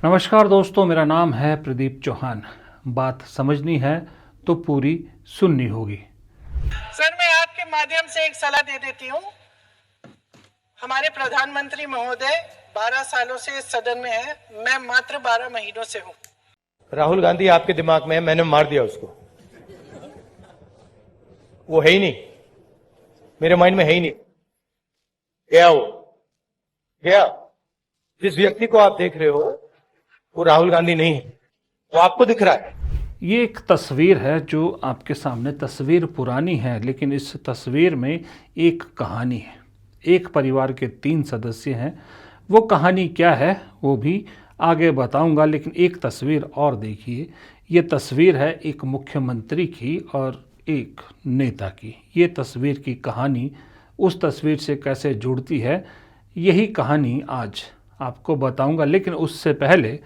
नमस्कार दोस्तों, मेरा नाम है प्रदीप चौहान। बात समझनी है तो पूरी सुननी होगी। सर, मैं आपके माध्यम से एक सलाह दे देती हूँ। हमारे प्रधानमंत्री महोदय 12 सालों से इस सदन में हैं, मैं मात्र 12 महीनों से हूँ। राहुल गांधी आपके दिमाग में है, मैंने मार दिया उसको। वो है ही नहीं, मेरे माइंड में है ही नहीं। गया वो, गया। जिस व्यक्ति को आप देख रहे हो वो राहुल गांधी नहीं है, वो आपको दिख रहा है। ये एक तस्वीर है जो आपके सामने, तस्वीर पुरानी है लेकिन इस तस्वीर में एक कहानी है। एक परिवार के 3 सदस्य हैं। वो कहानी क्या है वो भी आगे बताऊंगा, लेकिन एक तस्वीर और देखिए। ये तस्वीर है एक मुख्यमंत्री की और एक नेता की। ये तस्वीर की कहानी उस तस्वीर से कैसे जुड़ती है, यही कहानी आज आपको बताऊंगा। लेकिन उससे पहले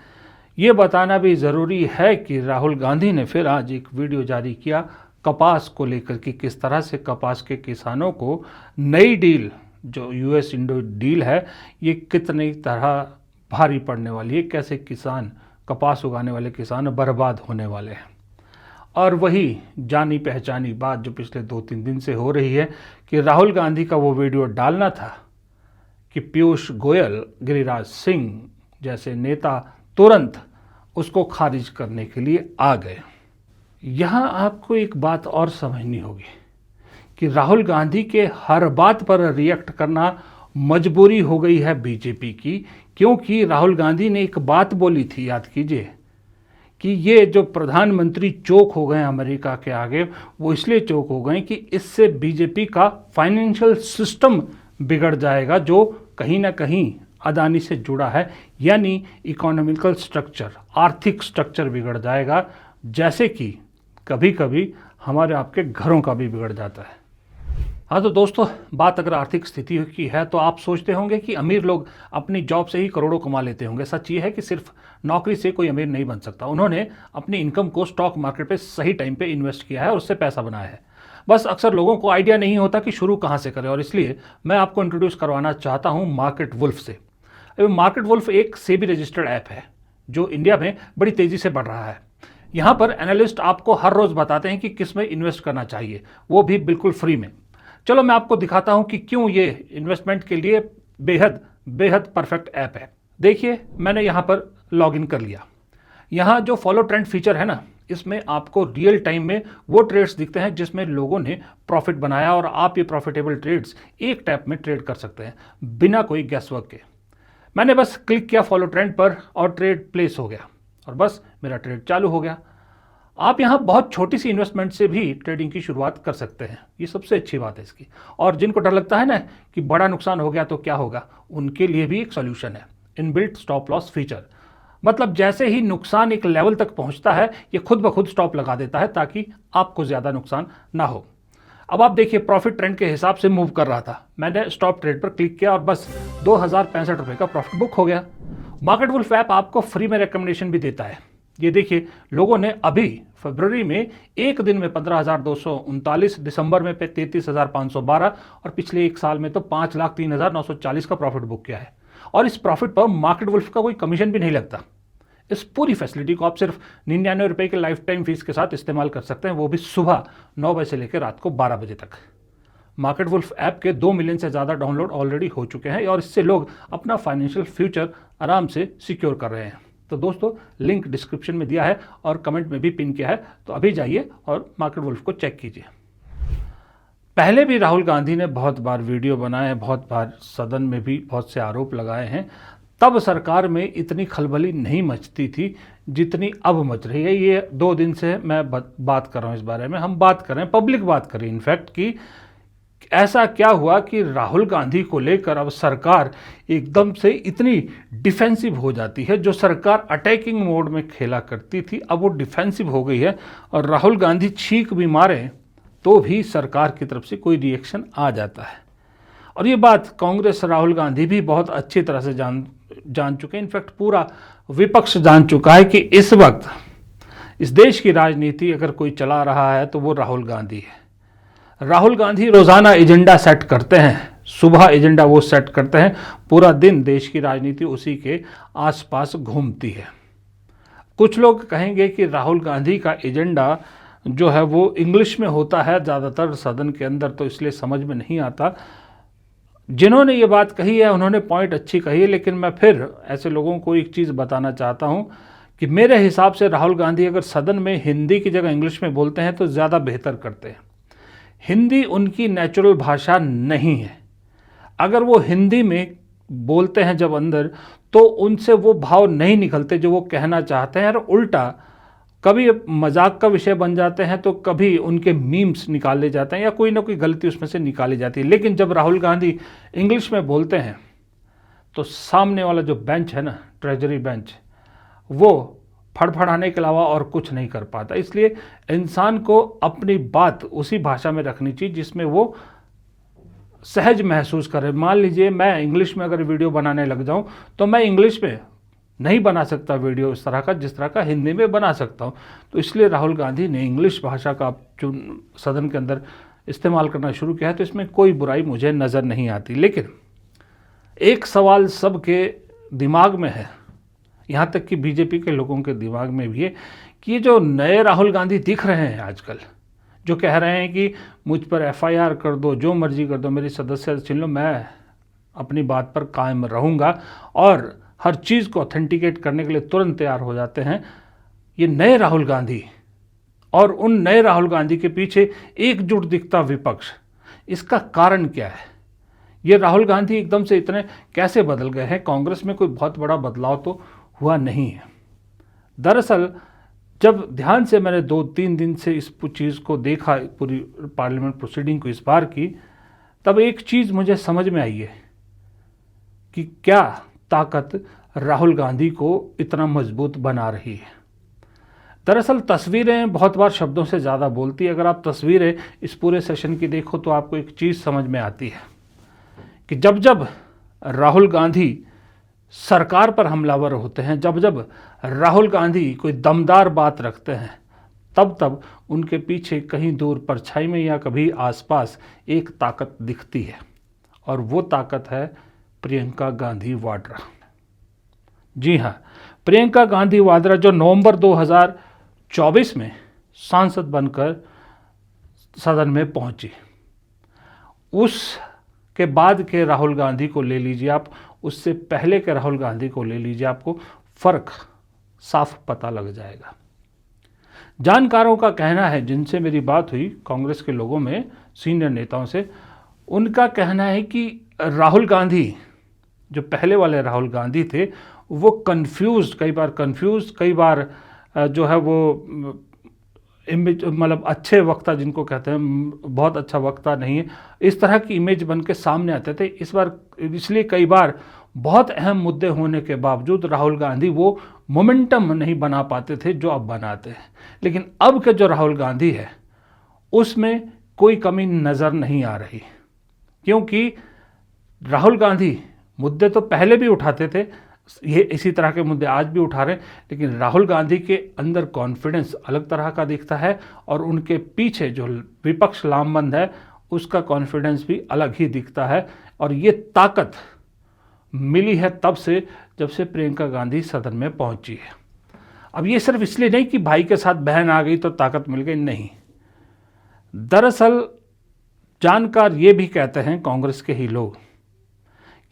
ये बताना भी ज़रूरी है कि राहुल गांधी ने फिर आज एक वीडियो जारी किया कपास को लेकर कि किस तरह से कपास के किसानों को नई डील, जो यूएस इंडो डील है, ये कितनी तरह भारी पड़ने वाली है, कैसे किसान, कपास उगाने वाले किसान बर्बाद होने वाले हैं। और वही जानी पहचानी बात जो पिछले 2-3 दिन से हो रही है कि राहुल गांधी का वो वीडियो डालना था कि पीयूष गोयल, गिरिराज सिंह जैसे नेता तुरंत उसको खारिज करने के लिए आ गए। यहाँ आपको एक बात और समझनी होगी कि राहुल गांधी के हर बात पर रिएक्ट करना मजबूरी हो गई है बीजेपी की, क्योंकि राहुल गांधी ने एक बात बोली थी, याद कीजिए, कि ये जो प्रधानमंत्री चौक हो गए अमेरिका के आगे, वो इसलिए चौक हो गए कि इससे बीजेपी का फाइनेंशियल सिस्टम बिगड़ जाएगा, जो कहीं ना कहीं अदानी से जुड़ा है, यानी इकोनॉमिकल स्ट्रक्चर, आर्थिक स्ट्रक्चर बिगड़ जाएगा, जैसे कि कभी कभी हमारे आपके घरों का भी बिगड़ जाता है। हाँ तो दोस्तों, बात अगर आर्थिक स्थिति की है तो आप सोचते होंगे कि अमीर लोग अपनी जॉब से ही करोड़ों कमा लेते होंगे। सच ये है कि सिर्फ नौकरी से कोई अमीर नहीं बन सकता। उन्होंने अपनी इनकम को स्टॉक मार्केट पे सही टाइम पे इन्वेस्ट किया है और उससे पैसा बनाया है। बस अक्सर लोगों को आइडिया नहीं होता कि शुरू कहाँ से करें, और इसलिए मैं आपको इंट्रोड्यूस करवाना चाहता हूँ मार्केट वुल्फ से। मार्केट वुल्फ एक सेबी रजिस्टर्ड ऐप है जो इंडिया में बड़ी तेज़ी से बढ़ रहा है। यहाँ पर एनालिस्ट आपको हर रोज़ बताते हैं कि किस में इन्वेस्ट करना चाहिए, वो भी बिल्कुल फ्री में। चलो मैं आपको दिखाता हूँ कि क्यों ये इन्वेस्टमेंट के लिए बेहद बेहद परफेक्ट ऐप है। देखिए, मैंने यहाँ पर लॉगिन कर लिया। यहाँ जो फॉलो ट्रेंड फीचर है ना, इसमें आपको रियल टाइम में वो ट्रेड्स दिखते हैं जिसमें लोगों ने प्रॉफिट बनाया, और आप ये प्रॉफिटेबल ट्रेड्स एक टैप में ट्रेड कर सकते हैं बिना कोई गैस वर्क के। मैंने बस क्लिक किया फॉलो ट्रेंड पर और ट्रेड प्लेस हो गया और बस मेरा ट्रेड चालू हो गया। आप यहाँ बहुत छोटी सी इन्वेस्टमेंट से भी ट्रेडिंग की शुरुआत कर सकते हैं, ये सबसे अच्छी बात है इसकी। और जिनको डर लगता है ना कि बड़ा नुकसान हो गया तो क्या होगा, उनके लिए भी एक सॉल्यूशन है, इनबिल्ट स्टॉप लॉस फीचर। मतलब जैसे ही नुकसान एक लेवल तक पहुंचता है, ये खुद ब खुद स्टॉप लगा देता है ताकि आपको ज़्यादा नुकसान ना हो। अब आप देखिए, प्रॉफिट ट्रेंड के हिसाब से मूव कर रहा था, मैंने स्टॉप ट्रेड पर क्लिक किया और बस 2065 रुपये का प्रॉफिट बुक हो गया। मार्केट वुल्फ ऐप आपको फ्री में रिकमेंडेशन भी देता है। ये देखिए, लोगों ने अभी फरवरी में एक दिन में 15,239, दिसंबर में 33,512 और पिछले एक साल में तो 5,03,940 का प्रॉफिट बुक किया है। और इस प्रॉफिट पर मार्केट वुल्फ का कोई कमीशन भी नहीं लगता। इस पूरी फैसिलिटी को आप सिर्फ 99 रुपये के लाइफ टाइम फीस के साथ इस्तेमाल कर सकते हैं, वो भी सुबह 9 बजे से लेकर रात को 12 बजे तक। मार्केट वुल्फ ऐप के 2 मिलियन से ज़्यादा डाउनलोड ऑलरेडी हो चुके हैं और इससे लोग अपना फाइनेंशियल फ्यूचर आराम से सिक्योर कर रहे हैं। तो दोस्तों, लिंक डिस्क्रिप्शन में दिया है और कमेंट में भी पिन किया है, तो अभी जाइए और मार्केट वुल्फ को चेक कीजिए। पहले भी राहुल गांधी ने बहुत बार वीडियो बनाए, बहुत बार सदन में भी बहुत से आरोप लगाए हैं, तब सरकार में इतनी खलबली नहीं मचती थी जितनी अब मच रही है। ये 2 दिन से मैं बात कर रहा हूँ इस बारे में, हम बात कर रहे हैं, पब्लिक बात कर रही है इनफैक्ट, कि ऐसा क्या हुआ कि राहुल गांधी को लेकर अब सरकार एकदम से इतनी डिफेंसिव हो जाती है। जो सरकार अटैकिंग मोड में खेला करती थी, अब वो डिफेंसिव हो गई है, और राहुल गांधी छींक भी मारे तो भी सरकार की तरफ से कोई रिएक्शन आ जाता है। और ये बात कांग्रेस, राहुल गांधी भी बहुत अच्छी तरह से जान चुके हैं, इनफैक्ट पूरा विपक्ष जान चुका है कि इस वक्त इस देश की राजनीति अगर कोई चला रहा है तो वो राहुल गांधी है। राहुल गांधी रोज़ाना एजेंडा सेट करते हैं, सुबह एजेंडा वो सेट करते हैं, पूरा दिन देश की राजनीति उसी के आसपास घूमती है। कुछ लोग कहेंगे कि राहुल गांधी का एजेंडा जो है वो इंग्लिश में होता है ज़्यादातर सदन के अंदर, तो इसलिए समझ में नहीं आता। जिन्होंने ये बात कही है उन्होंने पॉइंट अच्छी कही है, लेकिन मैं फिर ऐसे लोगों को एक चीज़ बताना चाहता हूँ कि मेरे हिसाब से राहुल गांधी अगर सदन में हिंदी की जगह इंग्लिश में बोलते हैं तो ज़्यादा बेहतर करते हैं। हिंदी उनकी नेचुरल भाषा नहीं है। अगर वो हिंदी में बोलते हैं जब अंदर, तो उनसे वो भाव नहीं निकलते जो वो कहना चाहते हैं, और उल्टा कभी मजाक का विषय बन जाते हैं तो कभी उनके मीम्स निकाले जाते हैं या कोई ना कोई गलती उसमें से निकाली जाती है। लेकिन जब राहुल गांधी इंग्लिश में बोलते हैं तो सामने वाला जो बेंच है ना, ट्रेजरी बेंच, वो फड़फड़ाने के अलावा और कुछ नहीं कर पाता। इसलिए इंसान को अपनी बात उसी भाषा में रखनी चाहिए जिसमें वो सहज महसूस करे। मान लीजिए मैं इंग्लिश में अगर वीडियो बनाने लग जाऊं तो मैं इंग्लिश में नहीं बना सकता वीडियो इस तरह का जिस तरह का हिंदी में बना सकता हूं। तो इसलिए राहुल गांधी ने इंग्लिश भाषा का सदन के अंदर इस्तेमाल करना शुरू किया है, तो इसमें कोई बुराई मुझे नज़र नहीं आती। लेकिन एक सवाल सबके दिमाग में है, यहाँ तक कि बीजेपी के लोगों के दिमाग में भी है, कि ये जो नए राहुल गांधी दिख रहे हैं आजकल, जो कह रहे हैं कि मुझ पर एफआईआर कर दो, जो मर्जी कर दो, मेरी सदस्यता छीन लो, मैं अपनी बात पर कायम रहूँगा, और हर चीज़ को ऑथेंटिकेट करने के लिए तुरंत तैयार हो जाते हैं, ये नए राहुल गांधी और उन नए राहुल गांधी के पीछे एकजुट दिखता विपक्ष, इसका कारण क्या है? ये राहुल गांधी एकदम से इतने कैसे बदल गए हैं? कांग्रेस में कोई बहुत बड़ा बदलाव तो हुआ नहीं है। दरअसल जब ध्यान से मैंने 2-3 दिन से इस चीज़ को देखा, पूरी पार्लियामेंट प्रोसीडिंग को इस बार की, तब एक चीज़ मुझे समझ में आई है कि क्या ताकत राहुल गांधी को इतना मजबूत बना रही है। दरअसल तस्वीरें बहुत बार शब्दों से ज़्यादा बोलती है। अगर आप तस्वीरें इस पूरे सेशन की देखो तो आपको एक चीज़ समझ में आती है कि जब जब राहुल गांधी सरकार पर हमलावर होते हैं, जब जब राहुल गांधी कोई दमदार बात रखते हैं, तब तब उनके पीछे कहीं दूर परछाई में या कभी आसपास एक ताकत दिखती है, और वो ताकत है प्रियंका गांधी वाड्रा। जी हाँ, प्रियंका गांधी वाड्रा जो नवंबर 2024 में सांसद बनकर सदन में पहुंची, उसके बाद के राहुल गांधी को ले लीजिए आप, उससे पहले के राहुल गांधी को ले लीजिए, आपको फ़र्क साफ पता लग जाएगा। जानकारों का कहना है, जिनसे मेरी बात हुई कांग्रेस के लोगों में, सीनियर नेताओं से, उनका कहना है कि राहुल गांधी, जो पहले वाले राहुल गांधी थे, वो कई बार जो है वो इमेज, मतलब अच्छे वक्ता जिनको कहते हैं, बहुत अच्छा वक्ता नहीं है, इस तरह की इमेज बन के सामने आते थे। इस बार इसलिए कई बार बहुत अहम मुद्दे होने के बावजूद राहुल गांधी वो मोमेंटम नहीं बना पाते थे जो अब बनाते हैं। लेकिन अब के जो राहुल गांधी है उसमें कोई कमी नज़र नहीं आ रही, क्योंकि राहुल गांधी मुद्दे तो पहले भी उठाते थे, ये इसी तरह के मुद्दे आज भी उठा रहे हैं, लेकिन राहुल गांधी के अंदर कॉन्फिडेंस अलग तरह का दिखता है, और उनके पीछे जो विपक्ष लामबंद है उसका कॉन्फिडेंस भी अलग ही दिखता है। और ये ताकत मिली है तब से जब से प्रियंका गांधी सदन में पहुंची है। अब ये सिर्फ इसलिए नहीं कि भाई के साथ बहन आ गई तो ताकत मिल गई, नहीं। दरअसल जानकार ये भी कहते हैं, कांग्रेस के ही लोग,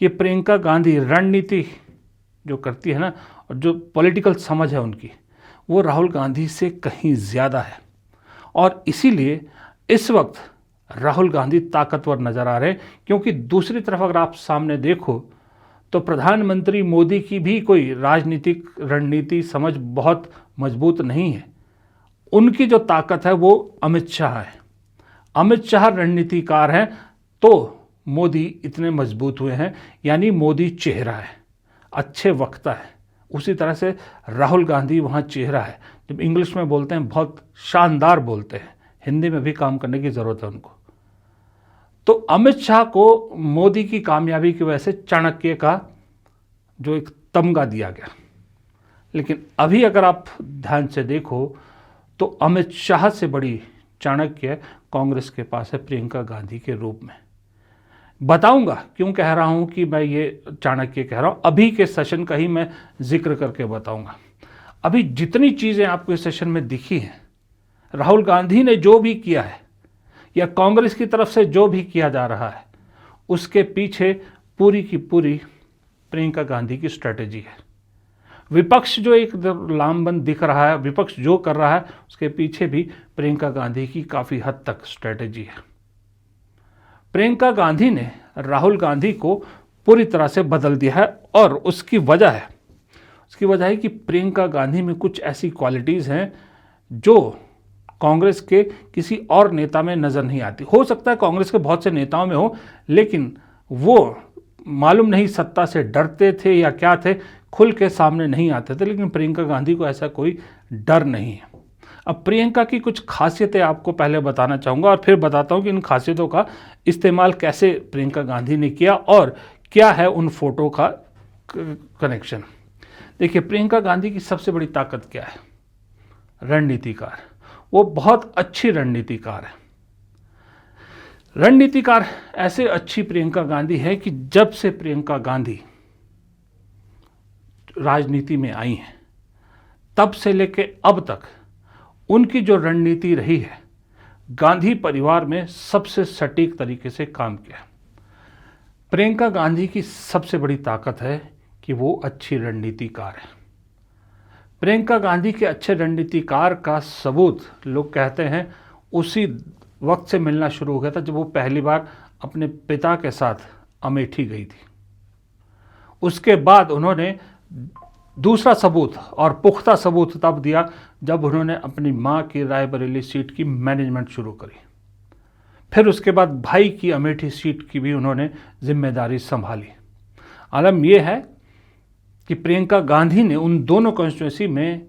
कि प्रियंका गांधी रणनीति जो करती है ना, और जो पॉलिटिकल समझ है उनकी, वो राहुल गांधी से कहीं ज़्यादा है, और इसीलिए इस वक्त राहुल गांधी ताकतवर नज़र आ रहे हैं। क्योंकि दूसरी तरफ अगर आप सामने देखो तो प्रधानमंत्री मोदी की भी कोई राजनीतिक रणनीति समझ बहुत मजबूत नहीं है। उनकी जो ताकत है वो अमित शाह है। अमित शाह रणनीतिकार हैं, तो मोदी इतने मजबूत हुए हैं, यानी मोदी चेहरा है, अच्छे वक्ता है। उसी तरह से राहुल गांधी वहाँ चेहरा है। जब इंग्लिश में बोलते हैं बहुत शानदार बोलते हैं, हिंदी में भी काम करने की ज़रूरत है उनको। तो अमित शाह को मोदी की कामयाबी की वजह से चाणक्य का जो एक तमगा दिया गया, लेकिन अभी अगर आप ध्यान से देखो तो अमित शाह से बड़ी चाणक्य कांग्रेस के पास है प्रियंका गांधी के रूप में। बताऊंगा क्यों कह रहा हूं कि मैं ये चाणक्य कह रहा हूं, अभी के सेशन का ही मैं जिक्र करके बताऊंगा। अभी जितनी चीज़ें आपको इस सेशन में दिखी हैं, राहुल गांधी ने जो भी किया है या कांग्रेस की तरफ से जो भी किया जा रहा है, उसके पीछे पूरी की पूरी प्रियंका गांधी की स्ट्रेटेजी है। विपक्ष जो एक लामबंद दिख रहा है, विपक्ष जो कर रहा है, उसके पीछे भी प्रियंका गांधी की काफ़ी हद तक स्ट्रेटेजी है। प्रियंका गांधी ने राहुल गांधी को पूरी तरह से बदल दिया है और उसकी वजह है कि प्रियंका गांधी में कुछ ऐसी क्वालिटीज़ हैं जो कांग्रेस के किसी और नेता में नज़र नहीं आती। हो सकता है कांग्रेस के बहुत से नेताओं में हो, लेकिन वो मालूम नहीं सत्ता से डरते थे या क्या थे, खुल के सामने नहीं आते थे, लेकिन प्रियंका गांधी को ऐसा कोई डर नहीं है। अब प्रियंका की कुछ खासियतें आपको पहले बताना चाहूँगा और फिर बताता हूँ कि इन खासियतों का इस्तेमाल कैसे प्रियंका गांधी ने किया और क्या है उन फोटो का कनेक्शन। देखिए, प्रियंका गांधी की सबसे बड़ी ताकत क्या है? रणनीतिकार। वो बहुत अच्छी रणनीतिकार है। रणनीतिकार ऐसे अच्छी प्रियंका गांधी है कि जब से प्रियंका गांधी राजनीति में आई हैं, तब से लेके अब तक उनकी जो रणनीति रही है, गांधी परिवार में सबसे सटीक तरीके से काम किया। प्रियंका गांधी की सबसे बड़ी ताकत है कि वो अच्छी रणनीतिकार है। प्रियंका गांधी के अच्छे रणनीतिकार का सबूत लोग कहते हैं उसी वक्त से मिलना शुरू हो गया था जब वो पहली बार अपने पिता के साथ अमेठी गई थी। उसके बाद उन्होंने दूसरा सबूत और पुख्ता सबूत तब दिया जब उन्होंने अपनी मां की रायबरेली सीट की मैनेजमेंट शुरू करी। फिर उसके बाद भाई की अमेठी सीट की भी उन्होंने जिम्मेदारी संभाली। आलम यह है कि प्रियंका गांधी ने उन दोनों कॉन्स्टिट्यूंसी में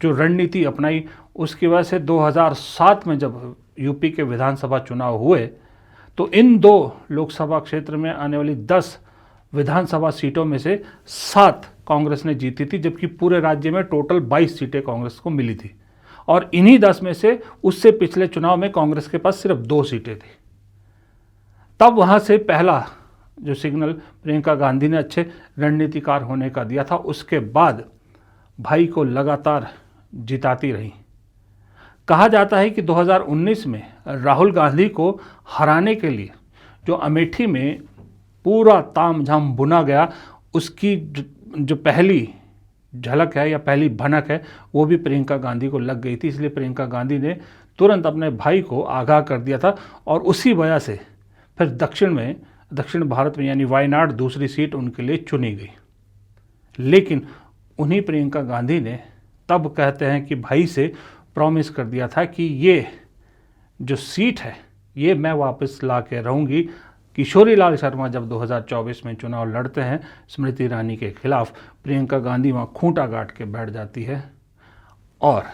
जो रणनीति अपनाई, उसकी वजह से 2007 में जब यूपी के विधानसभा चुनाव हुए तो इन 2 लोकसभा क्षेत्र में आने वाली 10 विधानसभा सीटों में से 7 कांग्रेस ने जीती थी, जबकि पूरे राज्य में टोटल 22 सीटें कांग्रेस को मिली थी। और इन्हीं 10 में से उससे पिछले चुनाव में कांग्रेस के पास सिर्फ 2 सीटें थी। तब वहां से पहला जो सिग्नल प्रियंका गांधी ने अच्छे रणनीतिकार होने का दिया था। उसके बाद भाई को लगातार जिताती रही। कहा जाता है कि 2019 में राहुल गांधी को हराने के लिए जो अमेठी में पूरा तामझाम बुना गया, उसकी जो पहली झलक है या पहली भनक है, वो भी प्रियंका गांधी को लग गई थी। इसलिए प्रियंका गांधी ने तुरंत अपने भाई को आगाह कर दिया था और उसी वजह से फिर दक्षिण भारत में यानी वायनाड दूसरी सीट उनके लिए चुनी गई। लेकिन उन्हीं प्रियंका गांधी ने तब कहते हैं कि भाई से प्रॉमिस कर दिया था कि ये जो सीट है ये मैं वापस ला के रहूँगी। किशोरी लाल शर्मा जब 2024 में चुनाव लड़ते हैं स्मृति ईरानी के खिलाफ, प्रियंका गांधी वहाँ खूंटा गाड़ के बैठ जाती है। और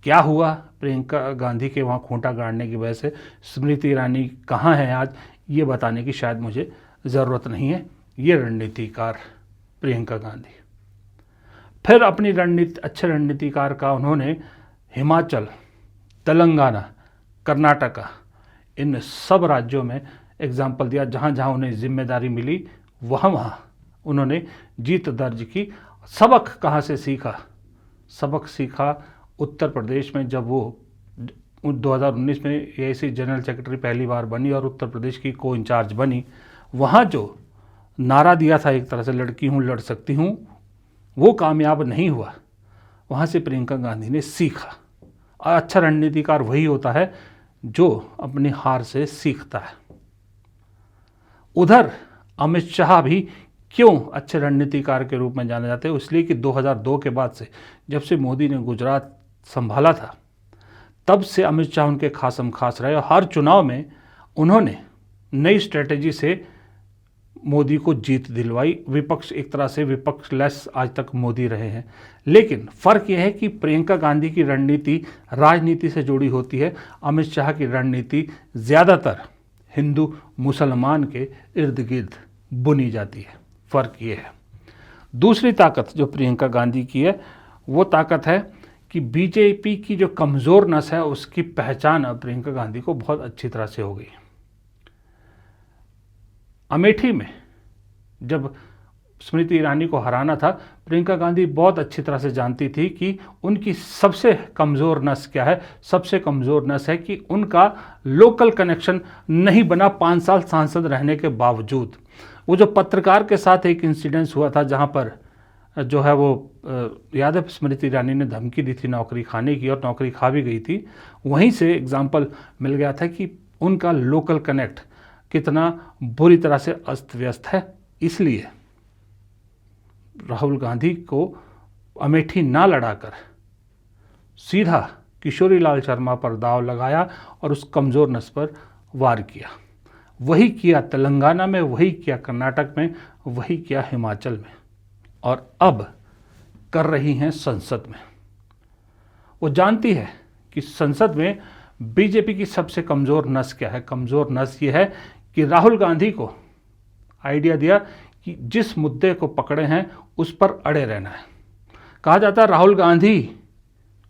क्या हुआ प्रियंका गांधी के वहाँ खूंटा गाड़ने की वजह से? स्मृति ईरानी कहाँ है आज, ये बताने की शायद मुझे ज़रूरत नहीं है। ये रणनीतिकार प्रियंका गांधी। फिर अपनी अच्छे रणनीतिकार का उन्होंने हिमाचल, तेलंगाना, कर्नाटका, इन सब राज्यों में एग्जाम्पल दिया। जहाँ जहाँ उन्हें जिम्मेदारी मिली वहाँ उन्होंने जीत दर्ज की। सबक कहाँ से सीखा? सबक सीखा उत्तर प्रदेश में, जब वो 2019 में एआईसी जनरल सेक्रेटरी पहली बार बनी और उत्तर प्रदेश की को इंचार्ज बनी। वहाँ जो नारा दिया था एक तरह से, लड़की हूँ लड़ सकती हूँ, वो कामयाब नहीं हुआ। वहाँ से प्रियंका गांधी ने सीखा। और अच्छा रणनीतिकार वही होता है जो अपनी हार से सीखता है। उधर अमित शाह भी क्यों अच्छे रणनीतिकार के रूप में जाने जाते हैं? इसलिए कि 2002 के बाद से, जब से मोदी ने गुजरात संभाला था, तब से अमित शाह उनके खासम खास रहे और हर चुनाव में उन्होंने नई स्ट्रेटेजी से मोदी को जीत दिलवाई। विपक्ष एक तरह से विपक्षलेस आज तक मोदी रहे हैं। लेकिन फ़र्क यह है कि प्रियंका गांधी की रणनीति राजनीति से जुड़ी होती है, अमित शाह की रणनीति ज़्यादातर हिंदू मुसलमान के इर्द गिर्द बुनी जाती है। फ़र्क ये है। दूसरी ताकत जो प्रियंका गांधी की है वो ताकत है कि बीजेपी की जो कमज़ोर नस है उसकी पहचान अब प्रियंका गांधी को बहुत अच्छी तरह से हो गई। अमेठी में जब स्मृति ईरानी को हराना था, प्रियंका गांधी बहुत अच्छी तरह से जानती थी कि उनकी सबसे कमज़ोर नस क्या है। सबसे कमज़ोर नस है कि उनका लोकल कनेक्शन नहीं बना 5 साल सांसद रहने के बावजूद। वो जो पत्रकार के साथ एक इंसिडेंस हुआ था जहाँ पर जो है वो याद है स्मृति ईरानी ने धमकी दी थी नौकरी खाने की और नौकरी खा भी गई थी, वहीं से एग्जाम्पल मिल गया था कि उनका लोकल कनेक्ट कितना बुरी तरह से अस्त व्यस्त है। इसलिए राहुल गांधी को अमेठी ना लड़ाकर सीधा किशोरी लाल शर्मा पर दाव लगाया और उस कमज़ोर नस पर वार किया। वही किया तेलंगाना में, वही किया कर्नाटक में, वही किया हिमाचल में, और अब कर रही हैं संसद में। वो जानती है कि संसद में बीजेपी की सबसे कमज़ोर नस क्या है। कमज़ोर नस ये है कि राहुल गांधी को आइडिया दिया कि जिस मुद्दे को पकड़े हैं उस पर अड़े रहना है। कहा जाता है राहुल गांधी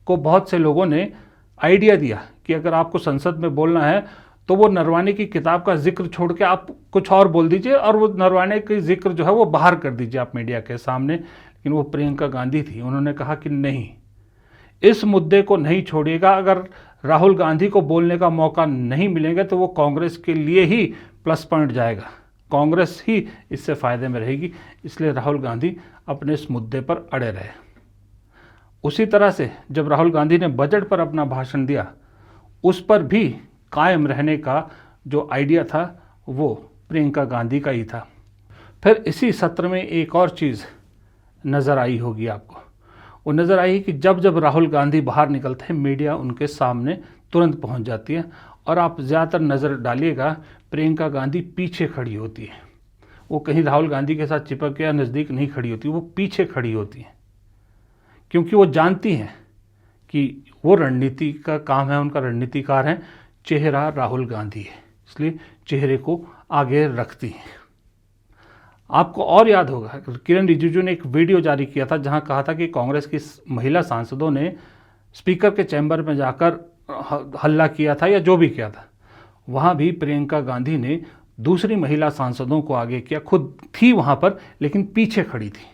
को बहुत से लोगों ने आइडिया दिया कि अगर आपको संसद में बोलना है तो वो नरवाने की किताब का जिक्र छोड़ के आप कुछ और बोल दीजिए और वो नरवाने की जिक्र जो है वो बाहर कर दीजिए आप मीडिया के सामने। लेकिन वो प्रियंका गांधी थी, उन्होंने कहा कि नहीं, इस मुद्दे को नहीं छोड़िएगा। अगर राहुल गांधी को बोलने का मौका नहीं मिलेगा तो वो कांग्रेस के लिए ही प्लस पॉइंट जाएगा, कांग्रेस ही इससे फ़ायदे में रहेगी। इसलिए राहुल गांधी अपने इस मुद्दे पर अड़े रहे। उसी तरह से जब राहुल गांधी ने बजट पर अपना भाषण दिया, उस पर भी कायम रहने का जो आइडिया था वो प्रियंका गांधी का ही था। फिर इसी सत्र में एक और चीज़ नज़र आई होगी आपको। वो नज़र आई कि जब जब राहुल गांधी बाहर निकलते हैं मीडिया उनके सामने तुरंत पहुंच जाती है, और आप ज़्यादातर नज़र डालिएगा प्रियंका गांधी पीछे खड़ी होती है। वो कहीं राहुल गांधी के साथ चिपक के या नज़दीक नहीं खड़ी होती, वो पीछे खड़ी होती हैं, क्योंकि वो जानती हैं कि वो रणनीति का काम है, उनका रणनीतिकार है, चेहरा राहुल गांधी है, इसलिए चेहरे को आगे रखती हैं। आपको और याद होगा किरण रिजिजू ने एक वीडियो जारी किया था जहां कहा था कि कांग्रेस की महिला सांसदों ने स्पीकर के चैम्बर में जाकर हल्ला किया था या जो भी किया था। वहां भी प्रियंका गांधी ने दूसरी महिला सांसदों को आगे किया, खुद थी वहां पर लेकिन पीछे खड़ी थी,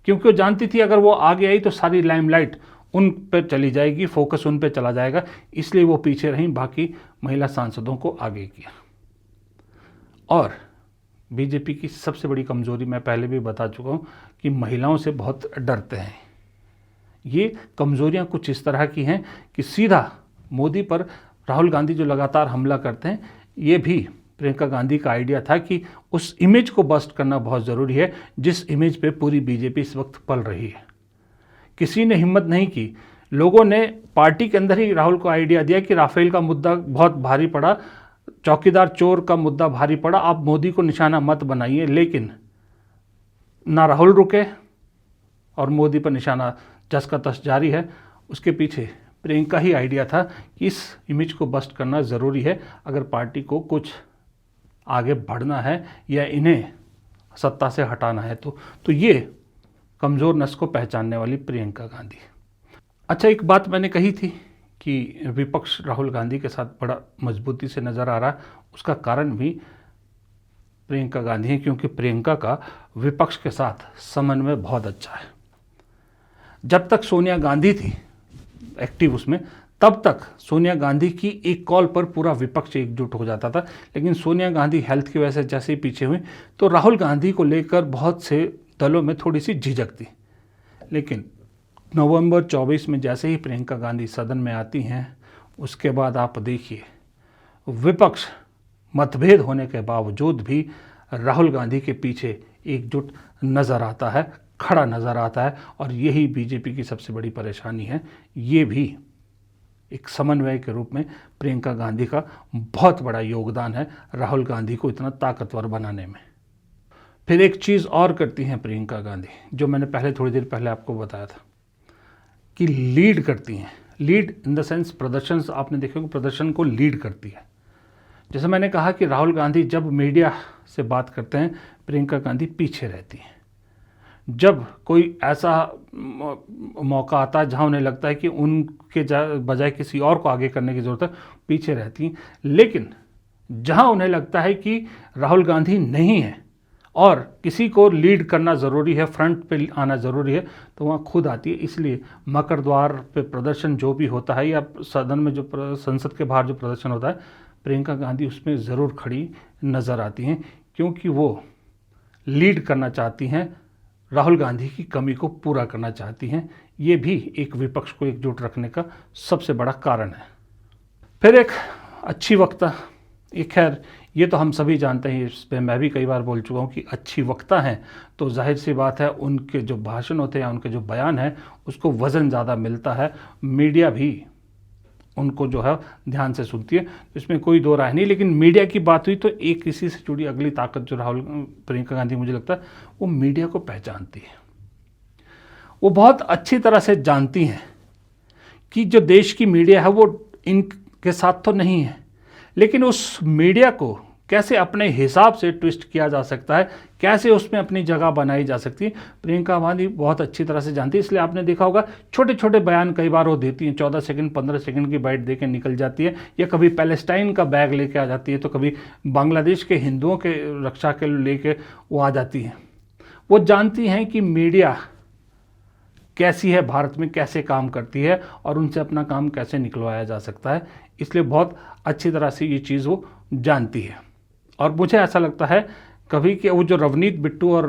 क्योंकि वो जानती थी अगर वो आगे आई तो सारी लाइमलाइट उन पर चली जाएगी, फोकस उन पर चला जाएगा, इसलिए वो पीछे रहीं, बाकी महिला सांसदों को आगे किया। और बीजेपी की सबसे बड़ी कमजोरी मैं पहले भी बता चुका हूँ कि महिलाओं से बहुत डरते हैं। ये कमजोरियाँ कुछ इस तरह की हैं कि सीधा मोदी पर राहुल गांधी जो लगातार हमला करते हैं, ये भी प्रियंका गांधी का आइडिया था कि उस इमेज को बस्ट करना बहुत ज़रूरी है जिस इमेज पे पूरी बीजेपी इस वक्त पल रही है। किसी ने हिम्मत नहीं की, लोगों ने पार्टी के अंदर ही राहुल को आइडिया दिया कि राफेल का मुद्दा बहुत भारी पड़ा, चौकीदार चोर का मुद्दा भारी पड़ा, आप मोदी को निशाना मत बनाइए। लेकिन ना राहुल रुके और मोदी पर निशाना जस का तस जारी है। उसके पीछे प्रियंका ही आइडिया था कि इस इमेज को बस्ट करना ज़रूरी है अगर पार्टी को कुछ आगे बढ़ना है या इन्हें सत्ता से हटाना है। तो ये कमज़ोर नस को पहचानने वाली प्रियंका गांधी। अच्छा, एक बात मैंने कही थी कि विपक्ष राहुल गांधी के साथ बड़ा मजबूती से नज़र आ रहा है, उसका कारण भी प्रियंका गांधी है, क्योंकि प्रियंका का विपक्ष के साथ समन्वय बहुत अच्छा है। जब तक सोनिया गांधी थी एक्टिव उसमें, तब तक सोनिया गांधी की एक कॉल पर पूरा विपक्ष एकजुट हो जाता था। लेकिन सोनिया गांधी हेल्थ की वजह से जैसे ही पीछे हुई तो राहुल गांधी को लेकर बहुत से दलों में थोड़ी सी झिझक थी। लेकिन नवंबर 24 में जैसे ही प्रियंका गांधी सदन में आती हैं, उसके बाद आप देखिए विपक्ष मतभेद होने के बावजूद भी राहुल गांधी के पीछे एकजुट नज़र आता है, खड़ा नज़र आता है। और यही बीजेपी की सबसे बड़ी परेशानी है। ये भी एक समन्वय के रूप में प्रियंका गांधी का बहुत बड़ा योगदान है राहुल गांधी को इतना ताकतवर बनाने में। फिर एक चीज़ और करती हैं प्रियंका गांधी, जो मैंने थोड़ी देर पहले आपको बताया था कि लीड करती हैं। लीड इन द सेंस प्रदर्शन, आपने देखा कि प्रदर्शन को लीड करती है। जैसे मैंने कहा कि राहुल गांधी जब मीडिया से बात करते हैं, प्रियंका गांधी पीछे रहती हैं। जब कोई ऐसा मौका आता है जहां उन्हें लगता है कि उनके बजाय किसी और को आगे करने की ज़रूरत है, पीछे रहती हैं। लेकिन जहां उन्हें लगता है कि राहुल गांधी नहीं है और किसी को लीड करना ज़रूरी है, फ्रंट पे आना ज़रूरी है, तो वहाँ खुद आती है। इसलिए मकर द्वार पे प्रदर्शन जो भी होता है या सदन में जो संसद के बाहर जो प्रदर्शन होता है, प्रियंका गांधी उसमें ज़रूर खड़ी नज़र आती हैं, क्योंकि वो लीड करना चाहती हैं, राहुल गांधी की कमी को पूरा करना चाहती हैं। ये भी एक विपक्ष को एकजुट रखने का सबसे बड़ा कारण है। फिर एक अच्छी वक्ता, ये खैर ये तो हम सभी जानते हैं, इस पर मैं भी कई बार बोल चुका हूँ कि अच्छी वक्ता हैं तो जाहिर सी बात है उनके जो भाषण होते हैं, उनके जो बयान हैं, उसको वज़न ज़्यादा मिलता है, मीडिया भी उनको जो है ध्यान से सुनती है, इसमें कोई दो राय नहीं। लेकिन मीडिया की बात हुई तो एक इसी से जुड़ी अगली ताकत जो प्रियंका गांधी मुझे लगता है वो मीडिया को पहचानती है। वो बहुत अच्छी तरह से जानती हैं कि जो देश की मीडिया है वो इनके साथ तो नहीं है, लेकिन उस मीडिया को कैसे अपने हिसाब से ट्विस्ट किया जा सकता है, कैसे उसमें अपनी जगह बनाई जा सकती है, प्रियंका गांधी बहुत अच्छी तरह से जानती है। इसलिए आपने देखा होगा छोटे छोटे बयान कई बार वो देती हैं, 14 सेकंड 15 सेकंड की बाइट दे के निकल जाती है, या कभी पैलेस्टाइन का बैग लेके आ जाती है, तो कभी बांग्लादेश के हिंदुओं के रक्षा के लेके वो आ जाती हैं। वो जानती हैं कि मीडिया कैसी है, भारत में कैसे काम करती है और उनसे अपना काम कैसे निकलवाया जा सकता है, इसलिए बहुत अच्छी तरह से ये चीज़ वो जानती है। और मुझे ऐसा लगता है कभी कि वो जो रवनीत बिट्टू और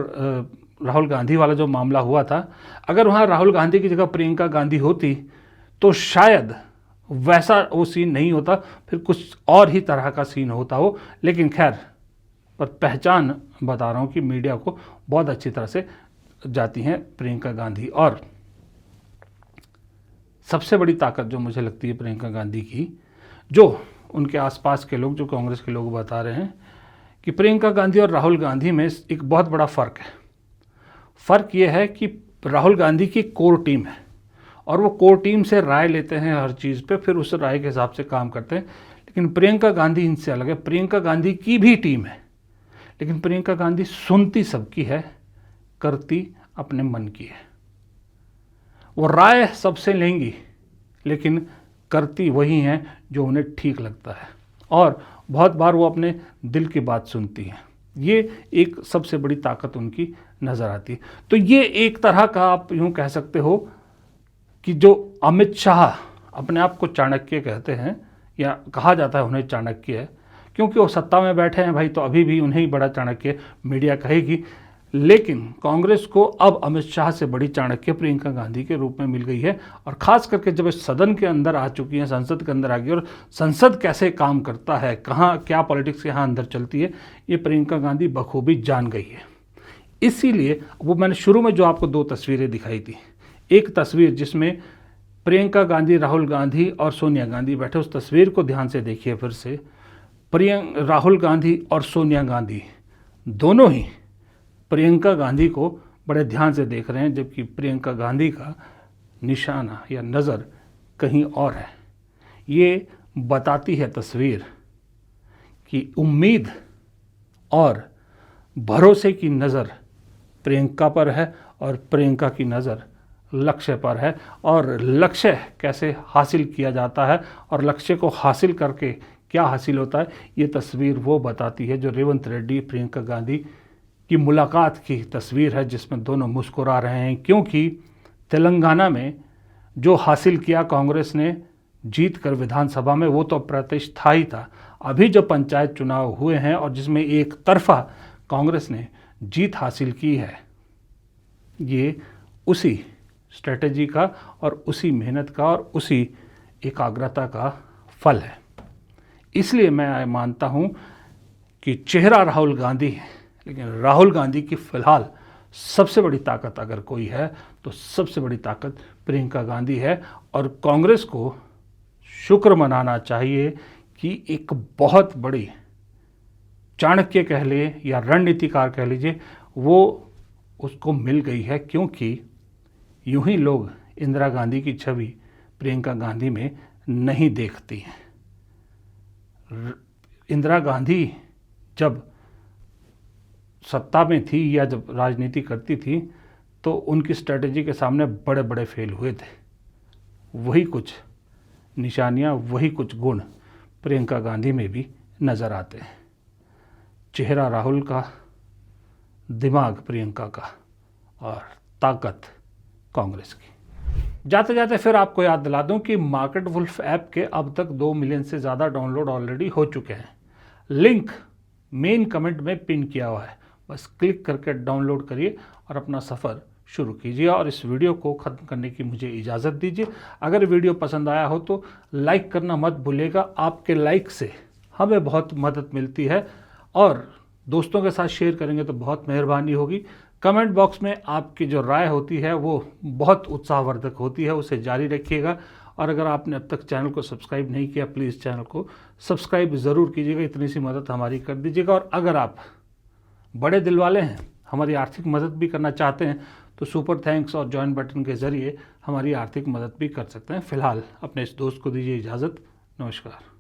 राहुल गांधी वाला जो मामला हुआ था, अगर वहाँ राहुल गांधी की जगह प्रियंका गांधी होती तो शायद वैसा वो सीन नहीं होता, फिर कुछ और ही तरह का सीन होता हो। लेकिन खैर, पर पहचान बता रहा हूँ कि मीडिया को बहुत अच्छी तरह से जाती हैं प्रियंका गांधी। और सबसे बड़ी ताकत जो मुझे लगती है प्रियंका गांधी की, जो उनके आसपास के लोग, जो कांग्रेस के लोग बता रहे हैं कि प्रियंका गांधी और राहुल गांधी में एक बहुत बड़ा फ़र्क है। फ़र्क ये है कि राहुल गांधी की कोर टीम है और वो कोर टीम से राय लेते हैं हर चीज़ पे, फिर उस राय के हिसाब से काम करते हैं। लेकिन प्रियंका गांधी इनसे अलग है। प्रियंका गांधी की भी टीम है, लेकिन प्रियंका गांधी सुनती सबकी है, करती अपने मन की है। वो राय सबसे लेंगी, लेकिन करती वही हैं जो उन्हें ठीक लगता है, और बहुत बार वो अपने दिल की बात सुनती हैं। ये एक सबसे बड़ी ताकत उनकी नज़र आती है। तो ये एक तरह का आप यूँ कह सकते हो कि जो अमित शाह अपने आप को चाणक्य कहते हैं, या कहा जाता है उन्हें चाणक्य है, क्योंकि वो सत्ता में बैठे हैं भाई, तो अभी भी उन्हें ही बड़ा चाणक्य मीडिया कहेगी। लेकिन कांग्रेस को अब अमित शाह से बड़ी चाणक्य प्रियंका गांधी के रूप में मिल गई है, और ख़ास करके जब इस सदन के अंदर आ चुकी हैं, संसद के अंदर आ गई, और संसद कैसे काम करता है, कहाँ क्या पॉलिटिक्स यहाँ अंदर चलती है, ये प्रियंका गांधी बखूबी जान गई है। इसीलिए वो मैंने शुरू में जो आपको दो तस्वीरें दिखाई थी, एक तस्वीर जिसमें प्रियंका गांधी, राहुल गांधी और सोनिया गांधी बैठे, उस तस्वीर को ध्यान से देखिए फिर से। राहुल गांधी और सोनिया गांधी दोनों ही प्रियंका गांधी को बड़े ध्यान से देख रहे हैं, जबकि प्रियंका गांधी का निशाना या नज़र कहीं और है। ये बताती है तस्वीर कि उम्मीद और भरोसे की नज़र प्रियंका पर है और प्रियंका की नज़र लक्ष्य पर है, और लक्ष्य कैसे हासिल किया जाता है और लक्ष्य को हासिल करके क्या हासिल होता है, ये तस्वीर वो बताती है। जो रेवंत रेड्डी प्रियंका गांधी की मुलाकात की तस्वीर है, जिसमें दोनों मुस्कुरा रहे हैं, क्योंकि तेलंगाना में जो हासिल किया कांग्रेस ने जीत कर विधानसभा में, वो तो प्रतिष्ठाई था। अभी जो पंचायत चुनाव हुए हैं और जिसमें एक तरफा कांग्रेस ने जीत हासिल की है, ये उसी स्ट्रेटजी का और उसी मेहनत का और उसी एकाग्रता का फल है। इसलिए मैं मानता हूँ कि चेहरा राहुल गांधी है, लेकिन राहुल गांधी की फ़िलहाल सबसे बड़ी ताकत अगर कोई है तो सबसे बड़ी ताकत प्रियंका गांधी है। और कांग्रेस को शुक्र मनाना चाहिए कि एक बहुत बड़ी चाणक्य कह लिए या रणनीतिकार कह लीजिए, वो उसको मिल गई है, क्योंकि यूं ही लोग इंदिरा गांधी की छवि प्रियंका गांधी में नहीं देखती हैं। इंदिरा गांधी जब सत्ता में थी या जब राजनीति करती थी तो उनकी स्ट्रेटजी के सामने बड़े बड़े फेल हुए थे। वही कुछ निशानियां, वही कुछ गुण प्रियंका गांधी में भी नज़र आते हैं। चेहरा राहुल का, दिमाग प्रियंका का और ताकत कांग्रेस की। जाते जाते फिर आपको याद दिला दूं कि मार्केट वुल्फ ऐप के अब तक 2 मिलियन से ज़्यादा डाउनलोड ऑलरेडी हो चुके हैं। लिंक मेन कमेंट में पिन किया हुआ है, बस क्लिक करके डाउनलोड करिए और अपना सफ़र शुरू कीजिए। और इस वीडियो को ख़त्म करने की मुझे इजाज़त दीजिए। अगर वीडियो पसंद आया हो तो लाइक करना मत भूलिएगा, आपके लाइक से हमें बहुत मदद मिलती है और दोस्तों के साथ शेयर करेंगे तो बहुत मेहरबानी होगी। कमेंट बॉक्स में आपकी जो राय होती है वो बहुत उत्साहवर्धक होती है, उसे जारी रखिएगा। और अगर आपने अब तक चैनल को सब्सक्राइब नहीं किया, प्लीज़ चैनल को सब्सक्राइब ज़रूर कीजिएगा, इतनी सी मदद हमारी कर दीजिएगा। और अगर आप बड़े दिल वाले हैं, हमारी आर्थिक मदद भी करना चाहते हैं, तो सुपर थैंक्स और जॉइन बटन के ज़रिए हमारी आर्थिक मदद भी कर सकते हैं। फ़िलहाल अपने इस दोस्त को दीजिए इजाज़त। नमस्कार।